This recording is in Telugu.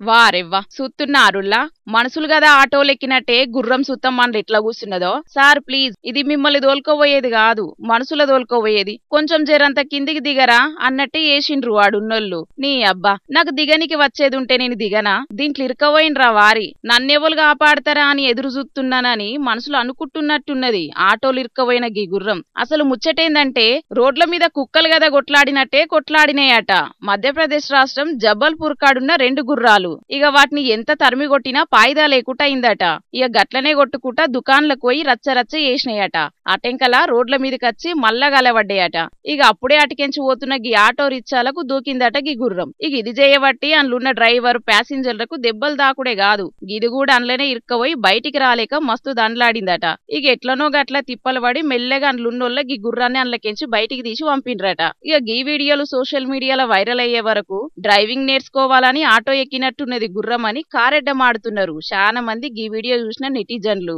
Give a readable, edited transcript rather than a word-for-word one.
వారెవ్వా సుత్తున్నారుల్లా మనుషులు గదా ఆటోలెక్కినట్టే గుర్రం సుత్తం మనలు ఎట్లా కూర్చున్నదో. సార్ ప్లీజ్, ఇది మిమ్మల్ని దోల్కోబోయేది కాదు, మనుషుల దోల్కోబోయేది, కొంచెం జరంత కిందికి దిగరా అన్నట్టే వేసిండ్రు వాడున్నోళ్ళు. నీ అబ్బా, నాకు దిగనికి వచ్చేదుంటే నేను దిగనా? దీంట్లో ఇరుకబోయినరా వారి, నన్నెవరు కాపాడతారా అని ఎదురు చూస్తున్నానని మనసులు అనుకుంటున్నట్టున్నది ఆటోలు ఇరుకబోయిన గీ గుర్రం. అసలు ముచ్చటేందంటే రోడ్ల మీద కుక్కలు గదా కొట్లాడినట్టే కొట్లాడినాయట. మధ్యప్రదేశ్ రాష్ట్రం జబల్పూర్ కాడున్న 2 గుర్రాలు. ఇక వాటిని ఎంత తరిమి కొట్టినా పాయిదా లేకుండా అయిందట. ఇక గట్లనే కొట్టుకుంటా దుకాన్లకు పోయి రచ్చరచ్చ చేసినాయట. అటెంకల రోడ్ల మీదకొచ్చి మళ్ళా గలవడ్డాయట. ఇక అప్పుడే అటుకెంచి పోతున్న గీ ఆటో రిచ్చాలకు దూకిందట గీ గుర్రం. ఇక ఇది చేయబట్టి అందులున్న డ్రైవర్ ప్యాసింజర్లకు దెబ్బలు దాకుడే కాదు, గిది కూడా అందులోనే ఇరుక్కబోయి బయటికి రాలేక మస్తు దండలాడిందట. ఇక ఎట్లనో గట్ల తిప్పలు పడి మెల్లగా అందులున్నోళ్ళ గీ గుర్రాన్ని అందులోకెంచి బయటికి తీసి పంపిండ్రట. ఇక గీ వీడియోలు సోషల్ మీడియాలో వైరల్ అయ్యే వరకు డ్రైవింగ్ నేర్చుకోవాలని ఆటో ఎక్కినట్టున్నది గుర్రం అని కారెడ్డమాడుతున్నారు చాలా మంది గీ వీడియో చూసిన నెటిజన్లు.